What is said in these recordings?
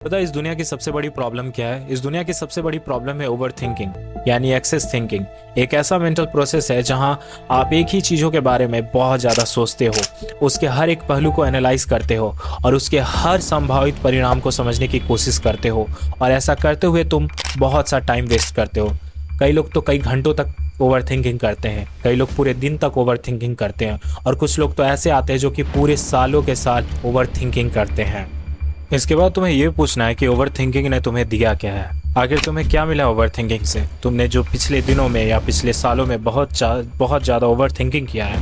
पता है इस दुनिया की सबसे बड़ी प्रॉब्लम क्या है? इस दुनिया की सबसे बड़ी प्रॉब्लम है ओवर थिंकिंग यानी एक्सेस थिंकिंग। एक ऐसा मेंटल प्रोसेस है जहां आप एक ही चीज़ों के बारे में बहुत ज़्यादा सोचते हो, उसके हर एक पहलू को एनालाइज करते हो और उसके हर संभावित परिणाम को समझने की कोशिश करते हो, और ऐसा करते हुए तुम बहुत सा टाइम वेस्ट करते हो। कई लोग तो कई घंटों तक ओवर थिंकिंग करते हैं, कई लोग पूरे दिन तक ओवर थिंकिंग करते हैं, और कुछ लोग तो ऐसे आते हैं जो कि पूरे सालों के साल ओवर थिंकिंग करते हैं। इसके बाद तुम्हें ये पूछना है कि ओवर थिंकिंग ने तुम्हें दिया क्या है। आखिर तुम्हें क्या मिला ओवर थिंकिंग से? तुमने जो पिछले दिनों में या पिछले सालों में बहुत ज़्यादा ओवर थिंकिंग किया है,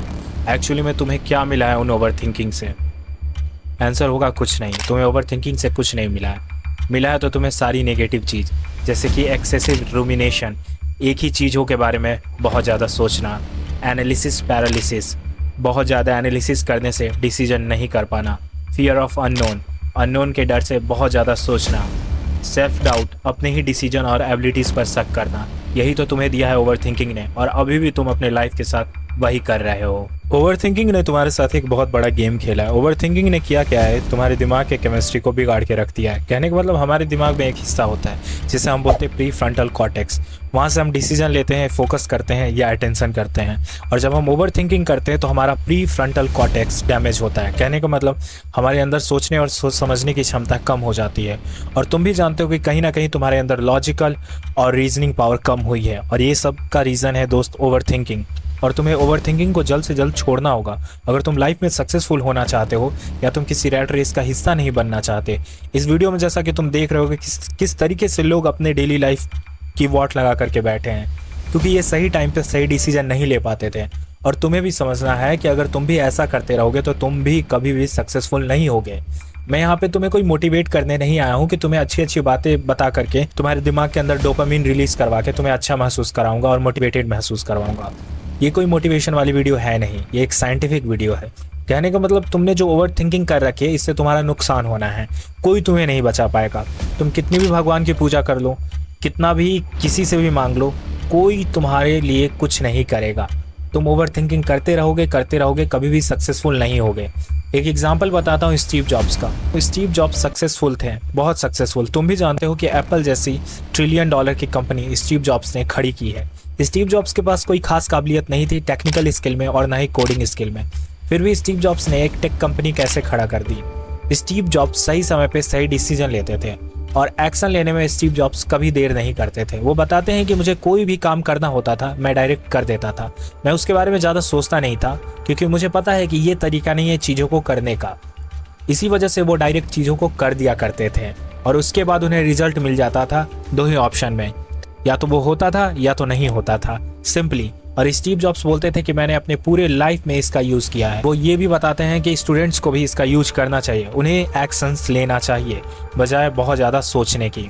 एक्चुअली में तुम्हें क्या मिला है उन ओवर थिंकिंग से? आंसर होगा कुछ नहीं। तुम्हें ओवर थिंकिंग से कुछ नहीं मिला है। मिला है तो तुम्हें सारी नेगेटिव चीज़, जैसे कि एक्सेसिव रूमिनेशन, एक ही चीज़ों के बारे में बहुत ज़्यादा सोचना, एनालिसिस पैरालिसिस, बहुत ज़्यादा एनालिसिस करने से डिसीजन नहीं कर पाना, फियर ऑफ अननोन के डर से बहुत ज़्यादा सोचना, सेल्फ डाउट, अपने ही डिसीजन और एबिलिटीज़ पर शक करना। यही तो तुम्हें दिया है ओवर थिंकिंग ने, और अभी भी तुम अपने लाइफ के साथ वही कर रहे हो। ओवर थिंकिंग ने तुम्हारे साथ एक बहुत बड़ा गेम खेला है। ओवर थिंकिंग ने किया क्या है, तुम्हारे दिमाग के केमिस्ट्री को बिगाड़ के रख दिया है। कहने का मतलब हमारे दिमाग में एक हिस्सा होता है जिसे हम बोलते हैं प्री फ्रंटल कॉर्टेक्स। वहाँ से हम डिसीजन लेते हैं, फोकस करते हैं या अटेंशन करते हैं। और जब हम ओवर थिंकिंग करते हैं तो हमारा प्री फ्रंटल कॉर्टेक्स डैमेज होता है। कहने का मतलब हमारे अंदर सोचने और सोच समझने की क्षमता कम हो जाती है। और तुम भी जानते हो कि कहीं ना कहीं तुम्हारे अंदर लॉजिकल और रीजनिंग पावर कम हुई है, और ये सब का रीज़न है दोस्त ओवर थिंकिंग। और तुम्हें ओवर थिंकिंग को जल्द से जल्द छोड़ना होगा अगर तुम लाइफ में सक्सेसफुल होना चाहते हो, या तुम किसी रैट रेस का हिस्सा नहीं बनना चाहते। इस वीडियो में जैसा कि तुम देख रहे हो कि किस तरीके से लोग अपने डेली लाइफ की वॉट लगा करके बैठे हैं, क्योंकि ये सही टाइम पे सही डिसीजन नहीं ले पाते थे। और तुम्हें भी समझना है कि अगर तुम भी ऐसा करते रहोगे तो तुम भी कभी भी सक्सेसफुल नहीं होगे। मैं यहाँ पे तुम्हें कोई मोटिवेट करने नहीं आया हूँ कि तुम्हें अच्छी अच्छी बातें बता करके तुम्हारे दिमाग के अंदर डोपामिन रिलीज करवा के तुम्हें अच्छा महसूस कराऊंगा और मोटिवेटेड महसूस करवाऊंगा। ये कोई मोटिवेशन वाली वीडियो है नहीं, ये एक साइंटिफिक वीडियो है। कहने का मतलब तुमने जो ओवर थिंकिंग कर रखी है, इससे तुम्हारा नुकसान होना है। कोई तुम्हें नहीं बचा पाएगा। तुम कितनी भी भगवान की पूजा कर लो, कितना भी किसी से भी मांग लो, कोई तुम्हारे लिए कुछ नहीं करेगा। तुम ओवर थिंकिंग करते रहोगे, कभी भी सक्सेसफुल नहीं होगे। एक एग्जाम्पल बताता हूँ स्टीव जॉब्स का। स्टीव जॉब्स सक्सेसफुल थे, बहुत सक्सेसफुल। तुम भी जानते हो कि एप्पल जैसी $1 ट्रिलियन की कंपनी स्टीव जॉब्स ने खड़ी की है। स्टीव जॉब्स के पास कोई खास काबिलियत नहीं थी टेक्निकल स्किल में और ना ही कोडिंग स्किल में, फिर भी स्टीव जॉब्स ने एक टेक कंपनी कैसे खड़ा कर दी। स्टीव जॉब्स सही समय पे सही डिसीजन लेते थे, और एक्शन लेने में स्टीव जॉब्स कभी देर नहीं करते थे। वो बताते हैं कि मुझे कोई भी काम करना होता था, मैं डायरेक्ट कर देता था। मैं उसके बारे में ज़्यादा सोचता नहीं था, क्योंकि मुझे पता है कि ये तरीका नहीं है चीज़ों को करने का। इसी वजह से वो डायरेक्ट चीज़ों को कर दिया करते थे, और उसके बाद उन्हें रिजल्ट मिल जाता था दो ही ऑप्शन में, या तो वो होता था या तो नहीं होता था, सिंपली। और स्टीव जॉब्स बोलते थे कि मैंने अपने पूरे लाइफ में इसका यूज़ किया है। वो ये भी बताते हैं कि स्टूडेंट्स को भी इसका यूज करना चाहिए, उन्हें एक्शंस लेना चाहिए बजाय बहुत ज़्यादा सोचने की।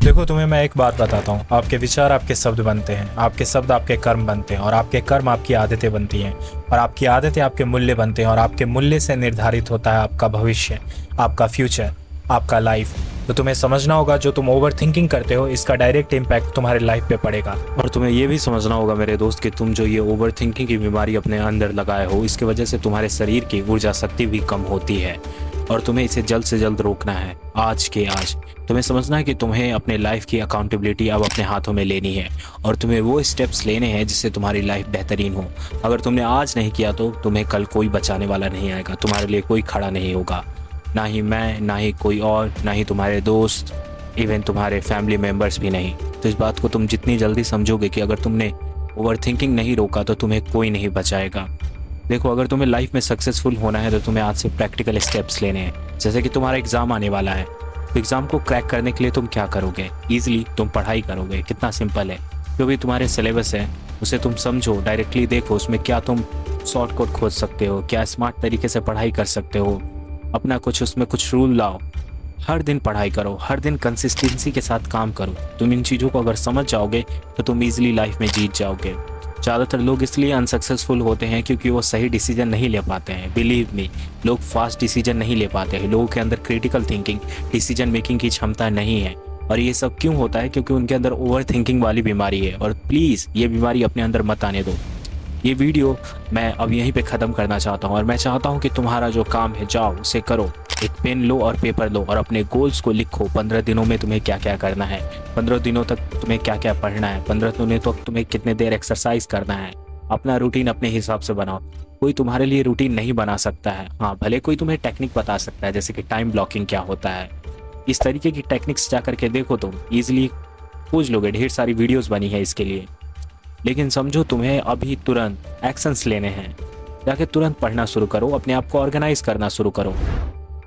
देखो तुम्हें मैं एक बात बताता हूँ, आपके विचार आपके शब्द बनते हैं, आपके शब्द आपके कर्म बनते हैं, और आपके कर्म आपकी आदतें बनती हैं, और आपकी आदतें आपके मूल्य बनते हैं, और आपके मूल्य से निर्धारित होता है आपका भविष्य, आपका फ्यूचर, आपका लाइफ। तो तुम्हें समझना होगा जो तुम ओवर थिंकिंग करते हो, इसका डायरेक्ट इम्पैक्ट तुम्हारे लाइफ पे पड़ेगा। और तुम्हें ये भी समझना होगा मेरे दोस्त कि तुम जो ये ओवर थिंकिंग की बीमारी अपने अंदर लगाए हो, इसकी वजह से तुम्हारे शरीर की ऊर्जा शक्ति भी कम होती है, और तुम्हें इसे जल्द से जल्द रोकना है आज के आज। तुम्हें समझना है कि तुम्हें अपने लाइफ की अकाउंटेबिलिटी अब अपने हाथों में लेनी है, और तुम्हें वो स्टेप्स लेने हैं जिससे तुम्हारी लाइफ बेहतरीन हो। अगर तुमने आज नहीं किया तो तुम्हें कल कोई बचाने वाला नहीं आएगा, तुम्हारे लिए कोई खड़ा नहीं होगा, ना ही मैं, ना ही कोई और, ना ही तुम्हारे दोस्त, इवन तुम्हारे फैमिली मेम्बर्स भी नहीं। तो इस बात को तुम जितनी जल्दी समझोगे कि अगर तुमने ओवर थिंकिंग नहीं रोका तो तुम्हें कोई नहीं बचाएगा। देखो अगर तुम्हें लाइफ में सक्सेसफुल होना है तो तुम्हें आज से प्रैक्टिकल स्टेप्स लेने हैं। जैसे कि तुम्हारा एग्ज़ाम आने वाला है, तो एग्ज़ाम को क्रैक करने के लिए तुम क्या करोगे? ईजिली तुम पढ़ाई करोगे। कितना सिंपल है। जो भी तुम्हारे सिलेबस है उसे तुम समझो, डायरेक्टली देखो उसमें क्या तुम शॉर्टकट खोज सकते हो, क्या स्मार्ट तरीके से पढ़ाई कर सकते हो। अपना कुछ उसमें कुछ रूल लाओ, हर दिन पढ़ाई करो, हर दिन कंसिस्टेंसी के साथ काम करो। तुम इन चीज़ों को अगर समझ जाओगे तो तुम ईजिली लाइफ में जीत जाओगे। ज़्यादातर लोग इसलिए अनसक्सेसफुल होते हैं क्योंकि वो सही डिसीजन नहीं ले पाते हैं। बिलीव मी, लोग फास्ट डिसीजन नहीं ले पाते हैं। लोगों के अंदर क्रिटिकल थिंकिंग, डिसीजन मेकिंग की क्षमता नहीं है। और ये सब क्यों होता है? क्योंकि उनके अंदर ओवर थिंकिंग वाली बीमारी है। और प्लीज़ ये बीमारी अपने अंदर मत आने दो। ये वीडियो मैं अब यहीं पे ख़त्म करना चाहता हूँ, और मैं चाहता हूँ कि तुम्हारा जो काम है जाओ उसे करो। एक पेन लो और पेपर लो और अपने गोल्स को लिखो। 15 दिनों में तुम्हें क्या क्या करना है, 15 दिनों तक तुम्हें क्या क्या पढ़ना है, 15 दिनों तक तुम्हें कितने देर एक्सरसाइज करना है। अपना रूटीन अपने हिसाब से बनाओ। कोई तुम्हारे लिए रूटीन नहीं बना सकता है। हाँ, भले कोई तुम्हें टेक्निक बता सकता है, जैसे कि टाइम ब्लॉकिंग क्या होता है। इस तरीके की टेक्निक्स जा करके देखो, तुम ईजिली खोज लोगे, ढेर सारी वीडियोस बनी है इसके लिए। लेकिन समझो तुम्हें अभी तुरंत एक्शंस लेने हैं, जाके तुरंत पढ़ना शुरू करो, अपने आप को ऑर्गेनाइज करना शुरू करो।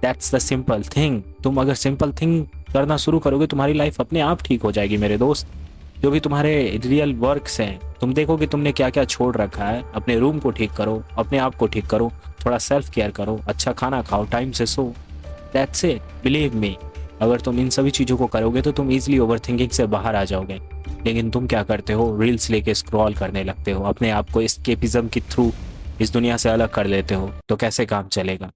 That's the simple thing. तुम अगर सिंपल थिंग करना शुरू करोगे, तुम्हारी लाइफ अपने आप ठीक हो जाएगी मेरे दोस्त। जो भी तुम्हारे रियल वर्क्स हैं, तुम देखोगे तुमने क्या क्या छोड़ रखा है। अपने रूम को ठीक करो, अपने आप को ठीक करो, थोड़ा सेल्फ केयर करो, अच्छा खाना खाओ, टाइम से सो। That's it, believe me. अगर तुम इन सभी चीज़ों को करोगे तो तुम इजीली ओवर थिंकिंग से बाहर आ जाओगे। लेकिन तुम क्या करते हो, रील्स लेके स्क्रॉल करने लगते हो, अपने आप को एस्केपिज्म के थ्रू इस दुनिया से अलग कर लेते हो। तो कैसे काम चलेगा।